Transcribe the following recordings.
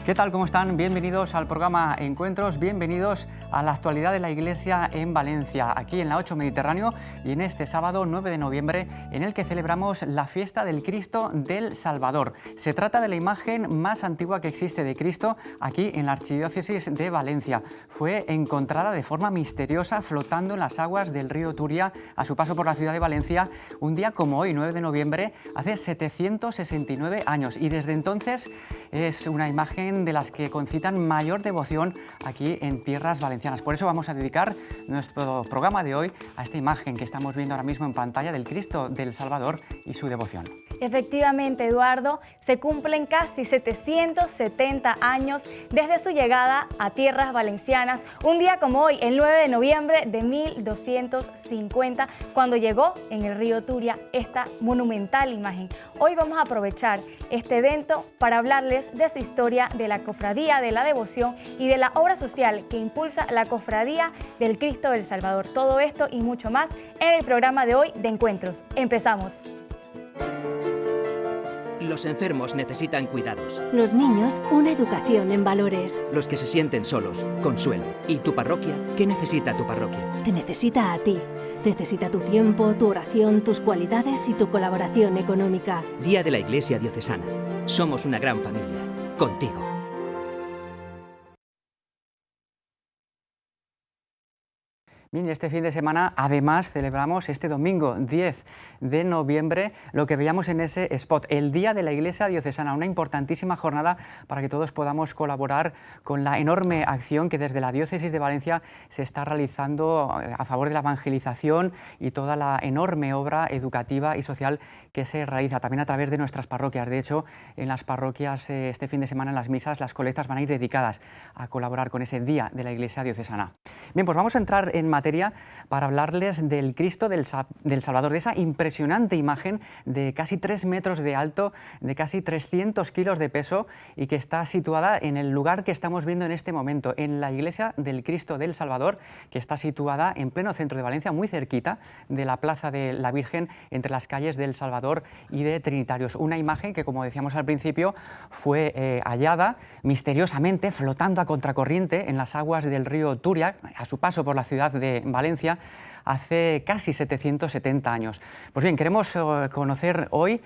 ¿Qué tal? ¿Cómo están? Bienvenidos al programa Encuentros, bienvenidos a la actualidad de la Iglesia en Valencia, aquí en la 8 Mediterráneo y en este sábado 9 de noviembre en el que celebramos la fiesta del Cristo del Salvador. Se trata de la imagen más antigua que existe de Cristo aquí en la Archidiócesis de Valencia. Fue encontrada de forma misteriosa flotando en las aguas del río Turia a su paso por la ciudad de Valencia un día como hoy, 9 de noviembre, hace 769 años y desde entonces es una imagen de las que concitan mayor devoción aquí en tierras valencianas. Por eso vamos a dedicar nuestro programa de hoy a esta imagen que estamos viendo ahora mismo en pantalla del Cristo del Salvador y su devoción. Efectivamente, Eduardo, se cumplen casi 770 años desde su llegada a tierras valencianas, un día como hoy, el 9 de noviembre de 1250, cuando llegó en el río Turia esta monumental imagen. Hoy vamos a aprovechar este evento para hablarles de su historia, de la cofradía, de la devoción y de la obra social que impulsa la cofradía del Cristo del Salvador. Todo esto y mucho más en el programa de hoy de Encuentros. Empezamos. Los enfermos necesitan cuidados. Los niños, una educación en valores. Los que se sienten solos, consuelo. ¿Y tu parroquia? ¿Qué necesita tu parroquia? Te necesita a ti. Necesita tu tiempo, tu oración, tus cualidades y tu colaboración económica. Día de la Iglesia Diocesana. Somos una gran familia. Contigo. Bien, este fin de semana además celebramos este domingo 10 de noviembre lo que veíamos en ese spot, el Día de la Iglesia Diocesana, una importantísima jornada para que todos podamos colaborar con la enorme acción que desde la Diócesis de Valencia se está realizando a favor de la evangelización y toda la enorme obra educativa y social que se realiza también a través de nuestras parroquias. De hecho, en las parroquias este fin de semana en las misas las colectas van a ir dedicadas a colaborar con ese Día de la Iglesia Diocesana. Bien, pues vamos a entrar en materia para hablarles del Cristo del Salvador, de esa impresionante imagen de casi 3 metros de alto, de casi 300 kilos de peso y que está situada en el lugar que estamos viendo en este momento, en la iglesia del Cristo del Salvador, que está situada en pleno centro de Valencia, muy cerquita de la Plaza de la Virgen, entre las calles del Salvador y de Trinitarios. Una imagen que, como decíamos al principio, fue hallada misteriosamente flotando a contracorriente en las aguas del río Turia, a su paso por la ciudad de Valencia, hace casi 770 años. Pues bien, queremos conocer hoy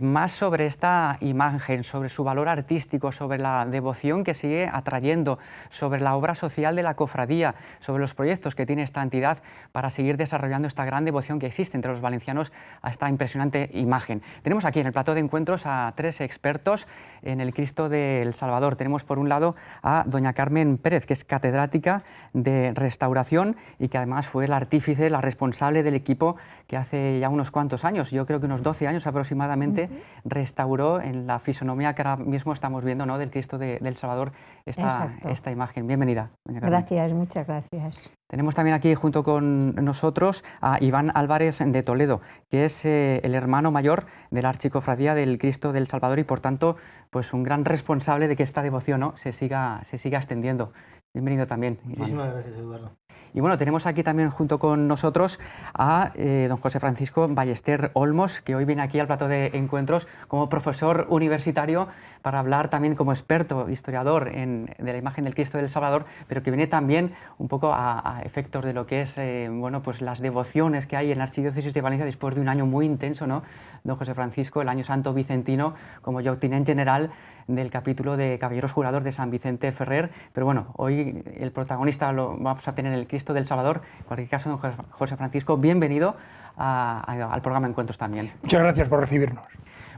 más sobre esta imagen, sobre su valor artístico, sobre la devoción que sigue atrayendo, sobre la obra social de la cofradía, sobre los proyectos que tiene esta entidad para seguir desarrollando esta gran devoción que existe entre los valencianos a esta impresionante imagen. Tenemos aquí en el plató de encuentros a 3 expertos en el Cristo del Salvador. Tenemos por un lado a doña Carmen Pérez, que es catedrática de restauración y que además fue la artífice, la responsable del equipo que hace ya unos cuantos años, yo creo que unos 12 años aproximadamente, restauró en la fisonomía que ahora mismo estamos viendo, ¿no?, del Cristo del Salvador esta imagen. Bienvenida, doña Carmen. Gracias, muchas gracias. Tenemos también aquí junto con nosotros a Iván Álvarez de Toledo, que es el hermano mayor de la Archicofradía del Cristo del Salvador y por tanto pues un gran responsable de que esta devoción, ¿no?, se siga extendiendo. Bienvenido también, Iván. Muchísimas gracias, Eduardo. Y bueno, tenemos aquí también junto con nosotros a don José Francisco Ballester Olmos, que hoy viene aquí al plató de encuentros como profesor universitario para hablar también como experto, historiador de la imagen del Cristo del Salvador, pero que viene también un poco a efectos de lo que es bueno, pues las devociones que hay en la Archidiócesis de Valencia después de un año muy intenso, ¿no?, don José Francisco, el año santo vicentino, como Lloctinent general del capítulo de Caballeros Jurados de San Vicente Ferrer. Pero bueno, hoy el protagonista lo vamos a tener el Cristo del Salvador. En cualquier caso, don José Francisco, bienvenido al programa Encuentros también. Muchas gracias por recibirnos.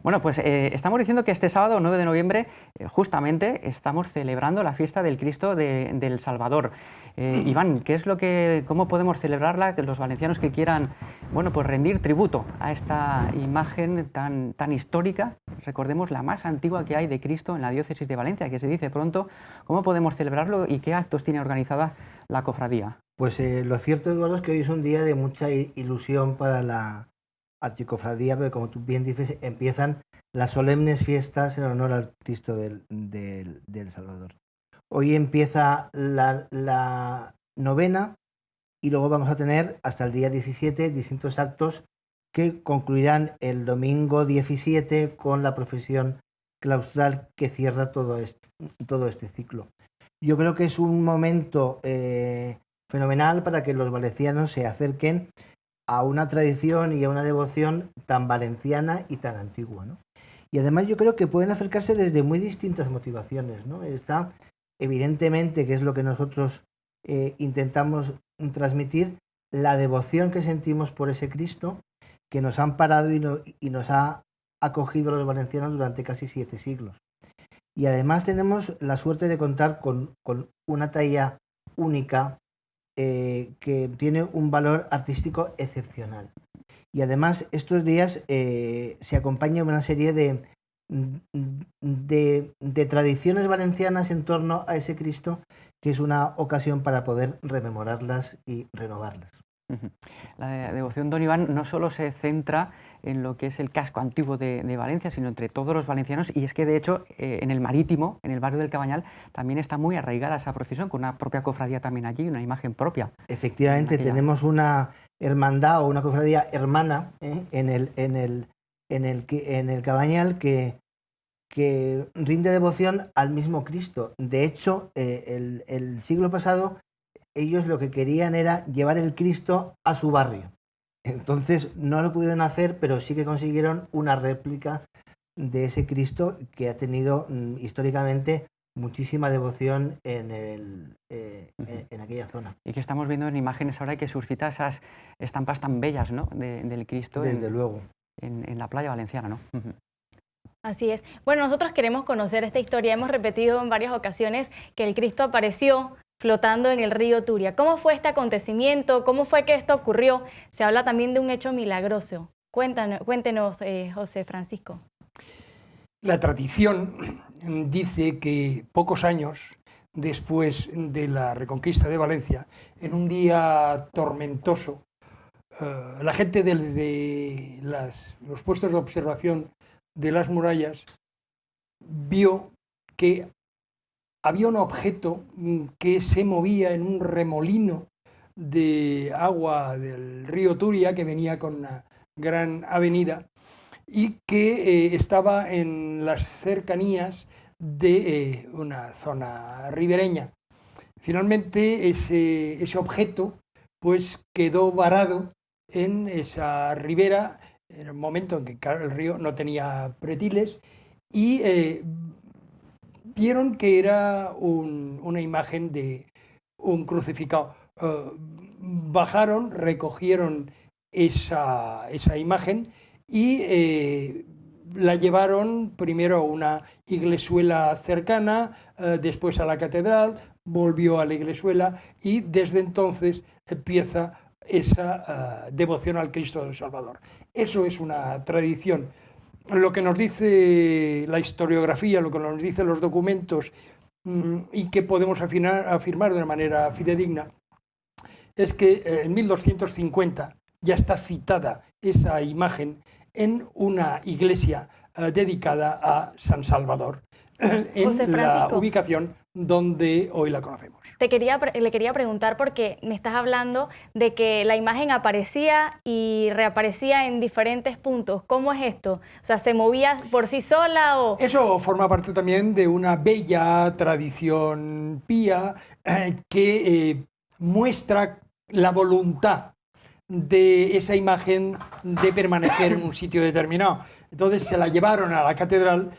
Bueno, pues estamos diciendo que este sábado 9 de noviembre justamente estamos celebrando la fiesta del Cristo del Salvador. Iván, ¿cómo podemos celebrarla? Que los valencianos que quieran, bueno, pues rendir tributo a esta imagen tan histórica, recordemos la más antigua que hay de Cristo en la diócesis de Valencia, que se dice pronto. ¿Cómo podemos celebrarlo y qué actos tiene organizada la cofradía? Pues lo cierto, Eduardo, es que hoy es un día de mucha ilusión para la Archicofradía, porque como tú bien dices, empiezan las solemnes fiestas en honor al Cristo del Salvador. Hoy empieza la novena y luego vamos a tener hasta el día 17 distintos actos que concluirán el domingo 17 con la procesión claustral que cierra todo este ciclo. Yo creo que es un momento fenomenal para que los valencianos se acerquen a una tradición y a una devoción tan valenciana y tan antigua, ¿no? Y además yo creo que pueden acercarse desde muy distintas motivaciones, ¿no? Está evidentemente, que es lo que nosotros intentamos transmitir, la devoción que sentimos por ese Cristo que nos ha amparado y nos ha acogido los valencianos durante casi 7 siglos. Y además tenemos la suerte de contar con una talla única que tiene un valor artístico excepcional. Y además estos días se acompaña una serie de tradiciones valencianas en torno a ese Cristo, que es una ocasión para poder rememorarlas y renovarlas. La devoción Don Iván no solo se centra en lo que es el casco antiguo de Valencia, sino entre todos los valencianos, y es que de hecho en el Marítimo, en el barrio del Cabañal, también está muy arraigada esa procesión, con una propia cofradía también allí, una imagen propia. Efectivamente, tenemos una hermandad o una cofradía hermana en el Cabañal que rinde devoción al mismo Cristo. De hecho, el siglo pasado ellos lo que querían era llevar el Cristo a su barrio. Entonces no lo pudieron hacer, pero sí que consiguieron una réplica de ese Cristo que ha tenido históricamente muchísima devoción en aquella zona. Y que estamos viendo en imágenes ahora que suscita esas estampas tan bellas, ¿no?, del Cristo. Desde luego. En la playa valenciana, ¿no? Así es. Bueno, nosotros queremos conocer esta historia. Hemos repetido en varias ocasiones que el Cristo apareció flotando en el río Turia. ¿Cómo fue este acontecimiento? ¿Cómo fue que esto ocurrió? Se habla también de un hecho milagroso. Cuéntenos, José Francisco. La tradición dice que pocos años después de la reconquista de Valencia, en un día tormentoso, la gente desde los puestos de observación de las murallas vio que había un objeto que se movía en un remolino de agua del río Turia, que venía con una gran avenida y que estaba en las cercanías de una zona ribereña. Finalmente ese objeto pues quedó varado en esa ribera en el momento en que, claro, el río no tenía pretiles y vieron que era una imagen de un crucificado. Bajaron, recogieron esa imagen y la llevaron primero a una iglesuela cercana, después a la catedral, volvió a la iglesuela y desde entonces empieza esa devoción al Cristo del Salvador. Eso es una tradición. Lo que nos dice la historiografía, lo que nos dicen los documentos y que podemos afirmar de una manera fidedigna, es que en 1250 ya está citada esa imagen en una iglesia dedicada a San Salvador, en la ubicación donde hoy la conocemos. Le quería preguntar porque me estás hablando de que la imagen aparecía y reaparecía en diferentes puntos. ¿Cómo es esto? O sea, ¿se movía por sí sola o...? Eso forma parte también de una bella tradición pía que muestra la voluntad de esa imagen de permanecer en un sitio determinado. Entonces se la llevaron a la catedral,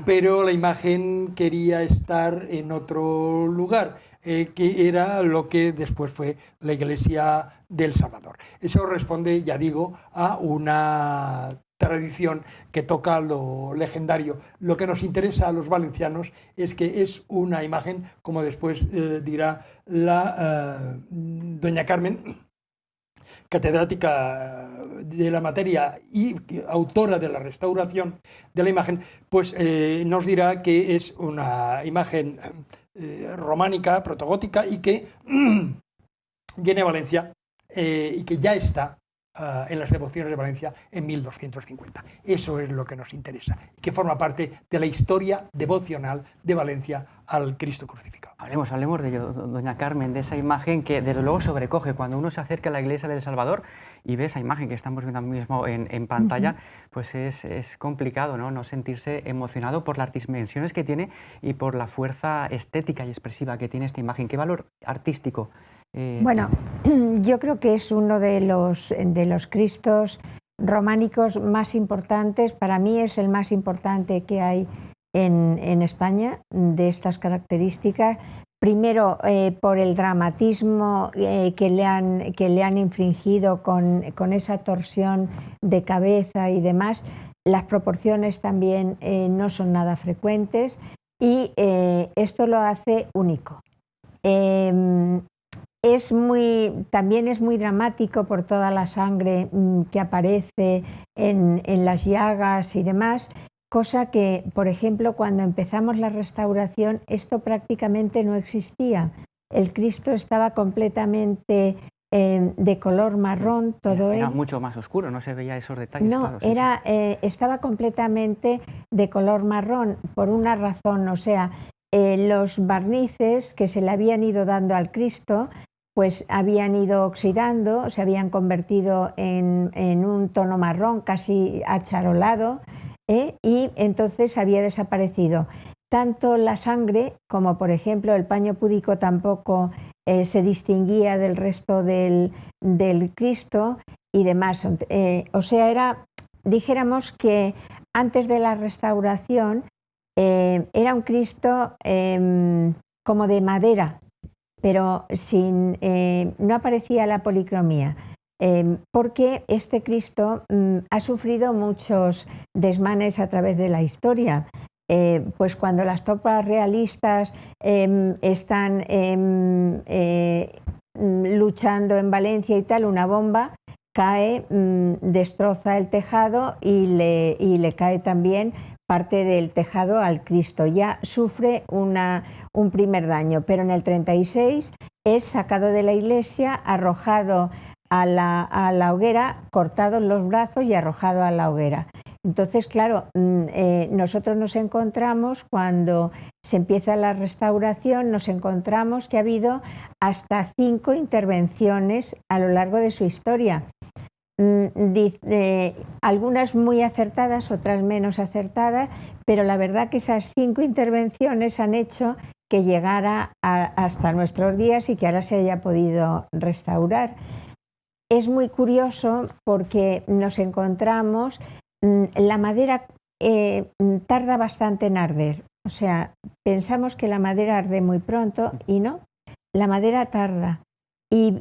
pero la imagen quería estar en otro lugar, que era lo que después fue la iglesia del Salvador. Eso responde, ya digo, a una tradición que toca lo legendario. Lo que nos interesa a los valencianos es que es una imagen, como después dirá la doña Carmen, catedrática de la materia y autora de la restauración de la imagen, pues nos dirá que es una imagen románica, protogótica y que viene a Valencia y que ya está en las devociones de Valencia en 1250. Eso es lo que nos interesa, que forma parte de la historia devocional de Valencia al Cristo crucificado. Hablemos de ello, doña Carmen, de esa imagen que desde luego sobrecoge cuando uno se acerca a la iglesia del Salvador y ve esa imagen que estamos viendo ahora mismo en pantalla, pues es complicado, ¿no? Sentirse emocionado por las dimensiones que tiene y por la fuerza estética y expresiva que tiene esta imagen. ¿Qué valor artístico? Bueno, yo creo que es uno de los Cristos románicos más importantes. Para mí es el más importante que hay en España, de estas características. Primero, por el dramatismo que le han infringido con esa torsión de cabeza y demás. Las proporciones también no son nada frecuentes y esto lo hace único. También es muy dramático por toda la sangre que aparece en las llagas y demás, cosa que, por ejemplo, cuando empezamos la restauración, esto prácticamente no existía. El Cristo estaba completamente de color marrón, todo era mucho más oscuro, no se veía esos detalles. No, claro, estaba completamente de color marrón, por una razón, o sea, los barnices que se le habían ido dando al Cristo, pues habían ido oxidando, se habían convertido en un tono marrón casi acharolado, y entonces había desaparecido. Tanto la sangre como, por ejemplo, el paño púdico tampoco se distinguía del resto del Cristo y demás. O sea, dijéramos que antes de la restauración era un Cristo como de madera, pero no aparecía la policromía, porque este Cristo ha sufrido muchos desmanes a través de la historia. Pues cuando las tropas realistas están luchando en Valencia y tal, una bomba cae, destroza el tejado y le cae también parte del tejado al Cristo. Ya sufre un primer daño, pero en el 36 es sacado de la iglesia, arrojado a la hoguera, cortados los brazos y arrojado a la hoguera. Entonces, claro, nosotros nos encontramos, cuando se empieza la restauración, nos encontramos que ha habido hasta 5 intervenciones a lo largo de su historia. Algunas muy acertadas, otras menos acertadas, pero la verdad que esas 5 intervenciones han hecho que llegara hasta nuestros días y que ahora se haya podido restaurar. Es muy curioso porque nos encontramos, la madera tarda bastante en arder, o sea, pensamos que la madera arde muy pronto y no, la madera tarda. Y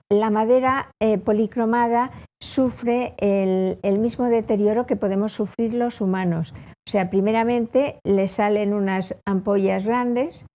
la madera policromada sufre el mismo deterioro que podemos sufrir los humanos. O sea, primeramente le salen unas ampollas grandes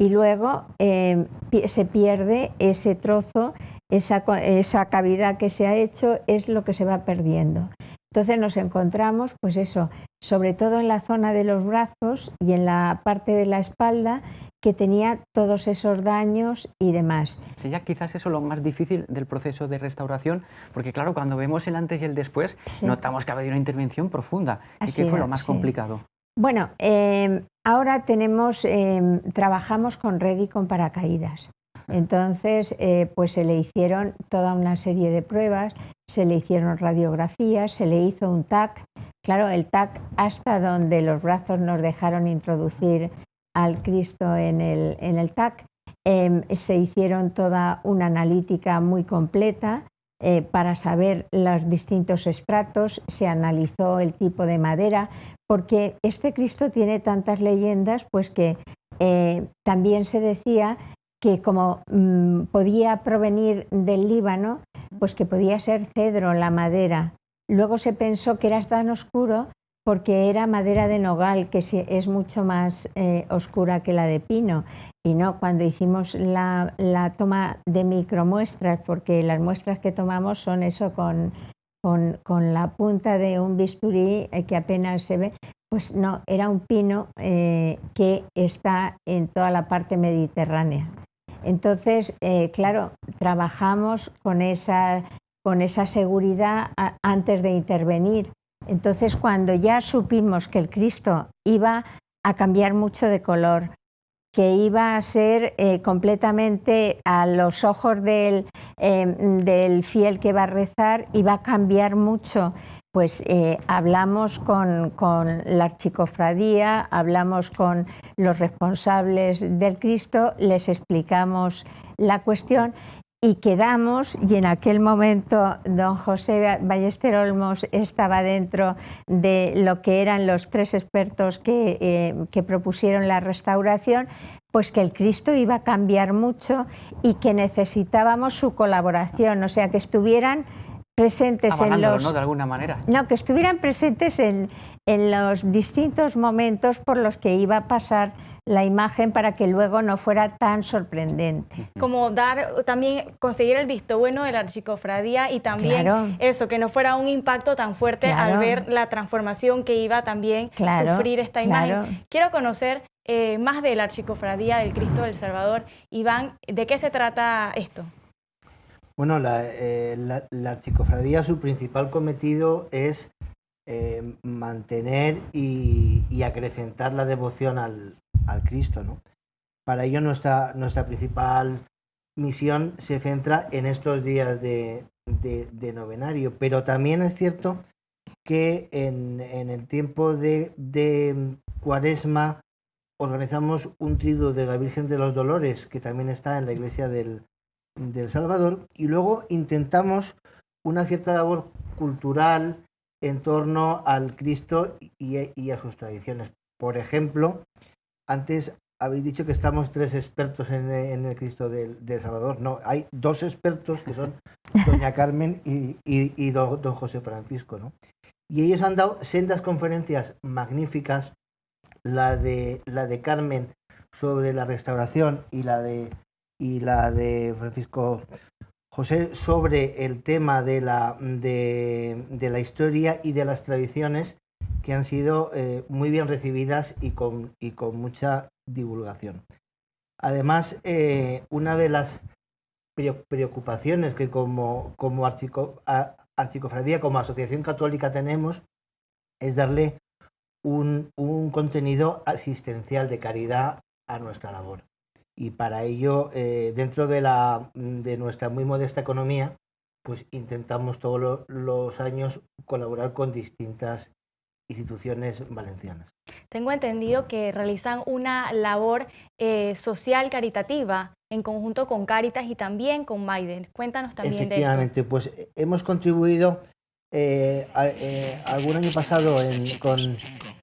y luego se pierde ese trozo, esa cavidad que se ha hecho es lo que se va perdiendo. Entonces nos encontramos, pues eso, sobre todo en la zona de los brazos y en la parte de la espalda, que tenía todos esos daños y demás. Sería quizás eso lo más difícil del proceso de restauración, porque claro, cuando vemos el antes y el después, sí, notamos que ha habido una intervención profunda. ¿Y qué fue lo más complicado? Bueno, ahora trabajamos con red y con paracaídas. Entonces, pues se le hicieron toda una serie de pruebas, se le hicieron radiografías, se le hizo un TAC. Claro, el TAC hasta donde los brazos nos dejaron introducir al Cristo en el TAC, se hicieron toda una analítica muy completa para saber los distintos estratos, se analizó el tipo de madera, porque este Cristo tiene tantas leyendas, pues que también se decía que como podía provenir del Líbano, pues que podía ser cedro la madera. Luego se pensó que era tan oscuro porque era madera de nogal, que es mucho más oscura que la de pino. Y no, cuando hicimos la toma de micromuestras, porque las muestras que tomamos son eso con la punta de un bisturí que apenas se ve, pues no, era un pino que está en toda la parte mediterránea. Entonces, claro, trabajamos con con esa seguridad antes de intervenir. Entonces, cuando ya supimos que el Cristo iba a cambiar mucho de color, que iba a ser completamente a los ojos del fiel que va a rezar, iba a cambiar mucho, pues hablamos con la archicofradía, hablamos con los responsables del Cristo, les explicamos la cuestión y quedamos, y en aquel momento don José Ballester Olmos estaba dentro de lo que eran los 3 expertos que propusieron la restauración, pues que el Cristo iba a cambiar mucho y que necesitábamos su colaboración, o sea, que estuvieran presentes en los... ¿no? De alguna manera. No, que estuvieran presentes en los distintos momentos por los que iba a pasar la imagen para que luego no fuera tan sorprendente. Como también conseguir el visto bueno de la archicofradía y también eso, que no fuera un impacto tan fuerte al ver la transformación que iba también sufrir esta imagen. Quiero conocer más de la archicofradía del Cristo del Salvador. Iván, ¿de qué se trata esto? Bueno, la archicofradía, su principal cometido es mantener y acrecentar la devoción al Cristo, ¿no? Para ello nuestra principal misión se centra en estos días de novenario, pero también es cierto que en el tiempo de Cuaresma organizamos un triduo de la Virgen de los Dolores, que también está en la iglesia del Salvador, y luego intentamos una cierta labor cultural en torno al Cristo y a sus tradiciones. Por ejemplo, antes habéis dicho que estamos 3 expertos en el Cristo del Salvador. No, hay 2 expertos que son doña Carmen y don José Francisco, ¿no? Y ellos han dado sendas conferencias magníficas, la de Carmen sobre la restauración y la de Francisco José sobre el tema de la historia y de las tradiciones, que han sido muy bien recibidas y con mucha divulgación. Además, una de las preocupaciones que como archicofradía, como asociación católica tenemos, es darle un contenido asistencial de caridad a nuestra labor. Y para ello, dentro de nuestra muy modesta economía, pues intentamos todos los años colaborar con distintas instituciones valencianas. Tengo entendido que realizan una labor social caritativa en conjunto con Cáritas y también con Maiden. Cuéntanos también de esto. Efectivamente, pues hemos contribuido algún año pasado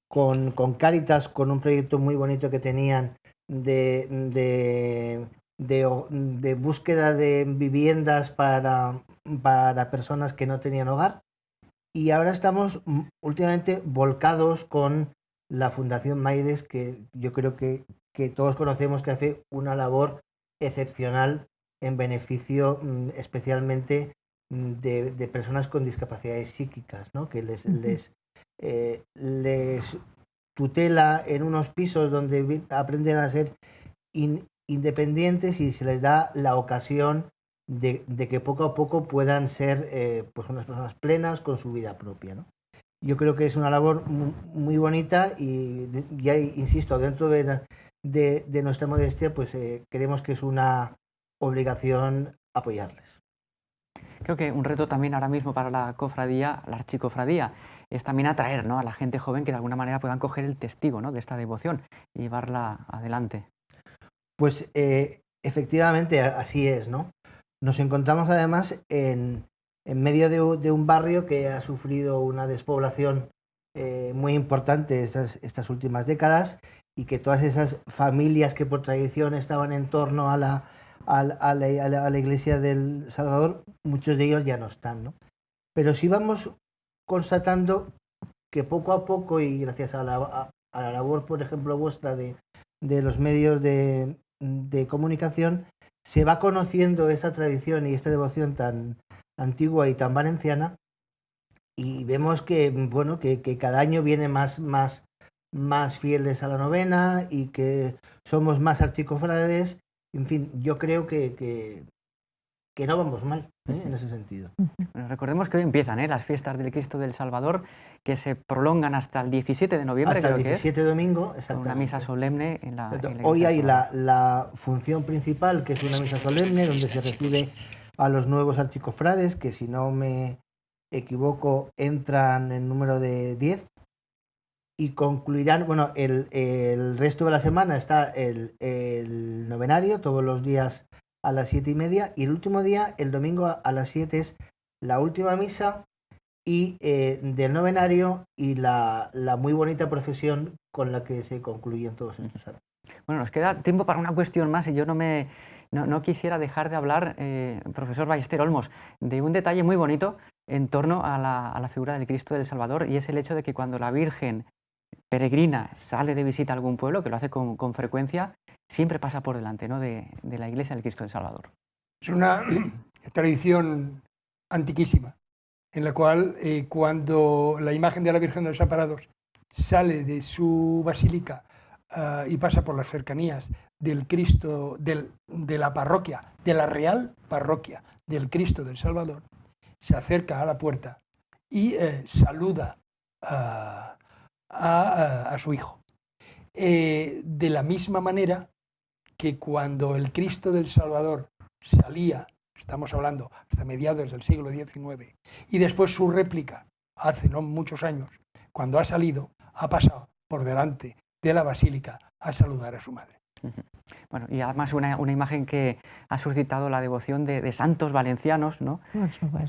con Cáritas, con un proyecto muy bonito que tenían de búsqueda de viviendas para personas que no tenían hogar. Y ahora estamos últimamente volcados con la Fundación Maides, que yo creo que todos conocemos, que hace una labor excepcional en beneficio especialmente de personas con discapacidades psíquicas, ¿no? Que les tutela en unos pisos donde aprenden a ser independientes y se les da la ocasión de que poco a poco puedan ser pues unas personas plenas con su vida propia, ¿no? Yo creo que es una labor muy bonita y ya insisto, dentro de nuestra modestia, pues creemos que es una obligación apoyarles. Creo que un reto también ahora mismo para la cofradía, la archicofradía, es también atraer, ¿no?, a la gente joven que de alguna manera puedan coger el testigo, ¿no?, de esta devoción y llevarla adelante. Pues efectivamente así es, ¿no? Nos encontramos además en medio de un barrio que ha sufrido una despoblación muy importante estas últimas décadas, y que todas esas familias que por tradición estaban en torno a la iglesia del Salvador, muchos de ellos ya no están, ¿no? Pero sí vamos constatando que poco a poco, y gracias a la labor, por ejemplo, vuestra de los medios de comunicación, se va conociendo esa tradición y esta devoción tan antigua y tan valenciana, y vemos que, bueno, que cada año viene más fieles a la novena y que somos más archicofrades. En fin, yo creo que que no vamos mal en ese sentido. Bueno, recordemos que hoy empiezan las fiestas del Cristo del Salvador, que se prolongan hasta el 17 de noviembre, hasta creo el que 17 de domingo, con exactamente. una misa solemne en la Hoy iglesia hay salvador. la función principal, que es una misa solemne, donde se recibe a los nuevos archicofrades, que si no me equivoco entran en número de 10, y concluirán, bueno, el resto de la semana está el novenario, todos los días a las 7:30, y el último día, el domingo a las 7, es la última misa y del novenario y la muy bonita procesión con la que se concluyen todos estos años. Bueno, nos queda tiempo para una cuestión más y yo no quisiera dejar de hablar, profesor Ballester Olmos, de un detalle muy bonito en torno a la figura del Cristo del Salvador, y es el hecho de que cuando la Virgen peregrina sale de visita a algún pueblo, que lo hace con frecuencia, siempre pasa por delante, ¿no?, de la iglesia del Cristo del Salvador. Es una tradición antiquísima, en la cual cuando la imagen de la Virgen de los Desamparados sale de su basílica y pasa por las cercanías del Cristo, de la parroquia, de la Real Parroquia del Cristo del Salvador, se acerca a la puerta y saluda a su hijo. De la misma manera que cuando el Cristo del Salvador salía, estamos hablando hasta mediados del siglo XIX, y después su réplica, hace no muchos años, cuando ha salido, ha pasado por delante de la basílica a saludar a su madre. Bueno, y además una imagen que ha suscitado la devoción de santos valencianos, ¿no?,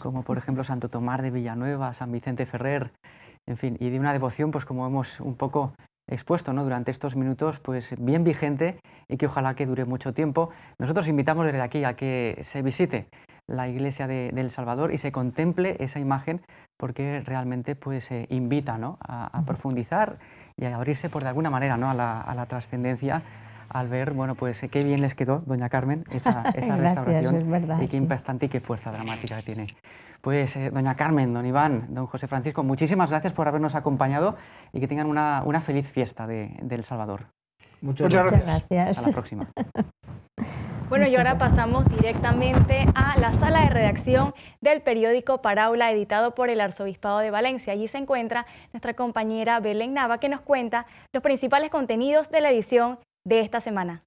como por ejemplo Santo Tomás de Villanueva, San Vicente Ferrer, en fin, y de una devoción, pues como hemos un poco expuesto, ¿no?, durante estos minutos, pues bien vigente y que ojalá que dure mucho tiempo. Nosotros invitamos desde aquí a que se visite la iglesia de El Salvador y se contemple esa imagen, porque realmente pues invita, ¿no?, a profundizar y a abrirse por de alguna manera, ¿no?, a la trascendencia, al ver, bueno, pues qué bien les quedó, doña Carmen, esa restauración, es verdad, y qué impactante y qué fuerza dramática tiene. Pues doña Carmen, don Iván, don José Francisco, muchísimas gracias por habernos acompañado y que tengan una feliz fiesta de El Salvador. Muchas gracias. Hasta la próxima. Bueno, y ahora pasamos directamente a la sala de redacción del periódico Paraula, editado por el Arzobispado de Valencia. Allí se encuentra nuestra compañera Belén Nava, que nos cuenta los principales contenidos de la edición de esta semana.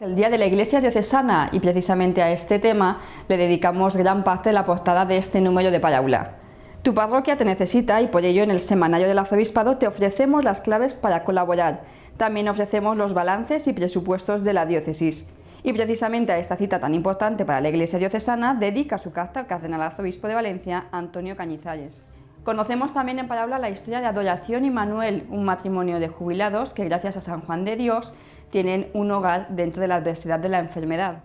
El Día de la Iglesia Diocesana, y precisamente a este tema le dedicamos gran parte de la portada de este número de Paraula. Tu parroquia te necesita y por ello en el semanario del Arzobispado te ofrecemos las claves para colaborar. También ofrecemos los balances y presupuestos de la diócesis. Y precisamente a esta cita tan importante para la Iglesia Diocesana dedica su carta al Cardenal Arzobispo de Valencia, Antonio Cañizares. Conocemos también en Paraula la historia de Adoración y Manuel, un matrimonio de jubilados que gracias a San Juan de Dios tienen un hogar dentro de la adversidad de la enfermedad.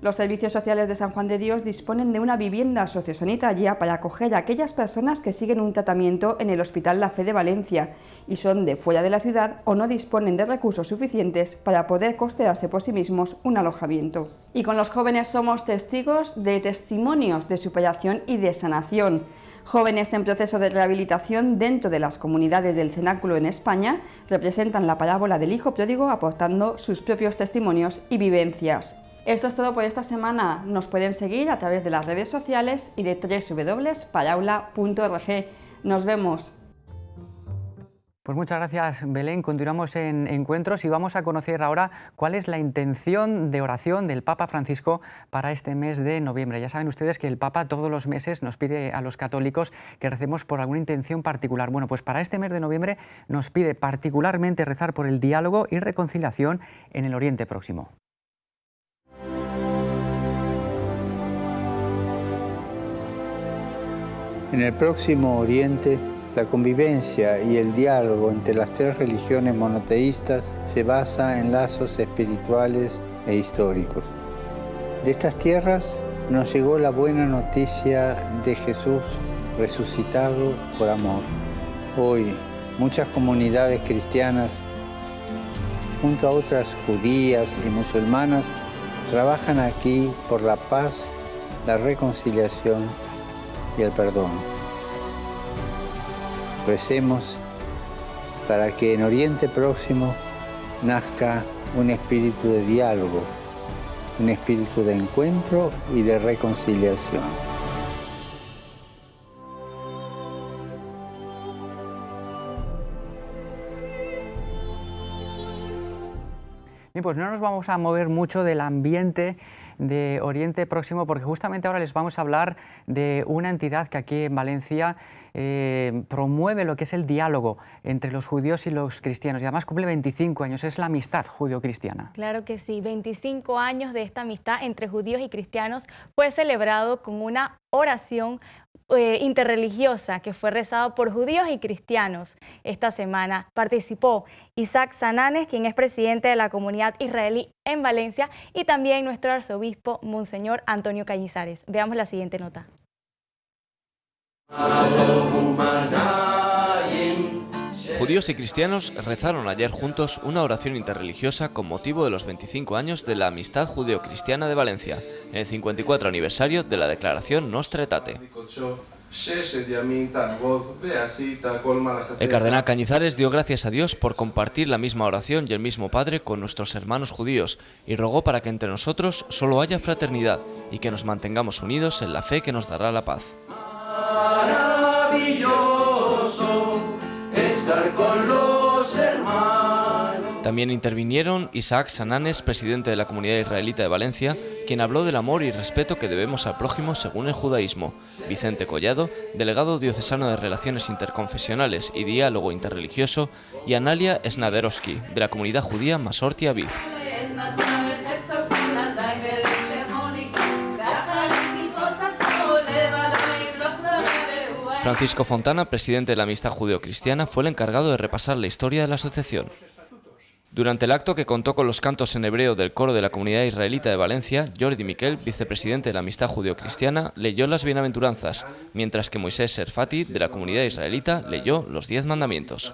Los servicios sociales de San Juan de Dios disponen de una vivienda sociosanitaria para acoger a aquellas personas que siguen un tratamiento en el Hospital La Fe de Valencia y son de fuera de la ciudad o no disponen de recursos suficientes para poder costearse por sí mismos un alojamiento. Y con los jóvenes somos testigos de testimonios de superación y de sanación. Jóvenes en proceso de rehabilitación dentro de las comunidades del cenáculo en España representan la parábola del hijo pródigo aportando sus propios testimonios y vivencias. Esto es todo por esta semana. Nos pueden seguir a través de las redes sociales y de www.paraula.org. Nos vemos. Pues muchas gracias, Belén. Continuamos en Encuentros y vamos a conocer ahora cuál es la intención de oración del Papa Francisco para este mes de noviembre. Ya saben ustedes que el Papa todos los meses nos pide a los católicos que recemos por alguna intención particular. Bueno, pues para este mes de noviembre nos pide particularmente rezar por el diálogo y reconciliación en el Oriente Próximo. En el Próximo Oriente, la convivencia y el diálogo entre las tres religiones monoteístas se basa en lazos espirituales e históricos. De estas tierras nos llegó la buena noticia de Jesús resucitado por amor. Hoy, muchas comunidades cristianas, junto a otras judías y musulmanas, trabajan aquí por la paz, la reconciliación y el perdón. Recemos para que en Oriente Próximo nazca un espíritu de diálogo, un espíritu de encuentro y de reconciliación. Bien, pues no nos vamos a mover mucho del ambiente de Oriente Próximo, porque justamente ahora les vamos a hablar de una entidad que aquí en Valencia promueve lo que es el diálogo entre los judíos y los cristianos, y además cumple 25 años, es la amistad judío-cristiana. Claro que sí, 25 años de esta amistad entre judíos y cristianos fue celebrado con una oración interreligiosa que fue rezado por judíos y cristianos esta semana. Participó Isaac Sananes, quien es presidente de la comunidad israelí en Valencia, y también nuestro arzobispo, Monseñor Antonio Cañizares. Veamos la siguiente nota. Judíos y cristianos rezaron ayer juntos una oración interreligiosa con motivo de los 25 años de la Amistad Judeo-Cristiana de Valencia, en el 54 aniversario de la declaración Nostra Aetate. El cardenal Cañizares dio gracias a Dios por compartir la misma oración y el mismo Padre con nuestros hermanos judíos y rogó para que entre nosotros solo haya fraternidad y que nos mantengamos unidos en la fe que nos dará la paz. Estar con los hermanos. También intervinieron Isaac Sananes, presidente de la comunidad israelita de Valencia, quien habló del amor y respeto que debemos al prójimo según el judaísmo, Vicente Collado, delegado diocesano de Relaciones Interconfesionales y Diálogo Interreligioso, y Analia Snaderovsky, de la comunidad judía Masorti Aviv. Francisco Fontana, presidente de la Amistad Judeo-Cristiana, fue el encargado de repasar la historia de la asociación. Durante el acto, que contó con los cantos en hebreo del coro de la comunidad israelita de Valencia, Jordi Miquel, vicepresidente de la Amistad Judeo-Cristiana, leyó las bienaventuranzas, mientras que Moisés Serfati, de la comunidad israelita, leyó los 10 mandamientos.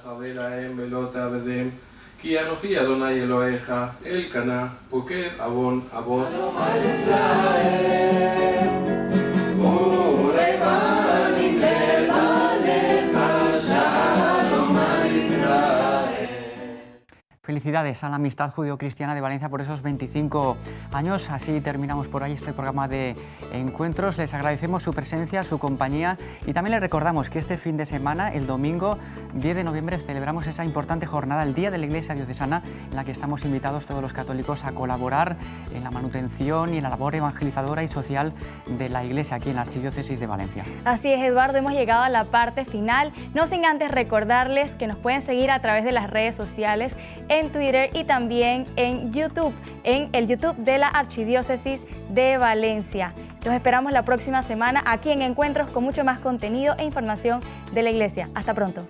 Felicidades a la Amistad Judeo-Cristiana de Valencia por esos 25 años. Así terminamos por ahí este programa de encuentros. Les agradecemos su presencia, su compañía, y también les recordamos que este fin de semana, el domingo 10 de noviembre, celebramos esa importante jornada, el Día de la Iglesia Diocesana, en la que estamos invitados todos los católicos a colaborar en la manutención y en la labor evangelizadora y social de la Iglesia aquí en la Archidiócesis de Valencia. Así es, Eduardo, hemos llegado a la parte final, no sin antes recordarles que nos pueden seguir a través de las redes sociales, en Twitter y también en YouTube, en el YouTube de la Archidiócesis de Valencia. Los esperamos la próxima semana aquí en Encuentros con mucho más contenido e información de la Iglesia. Hasta pronto.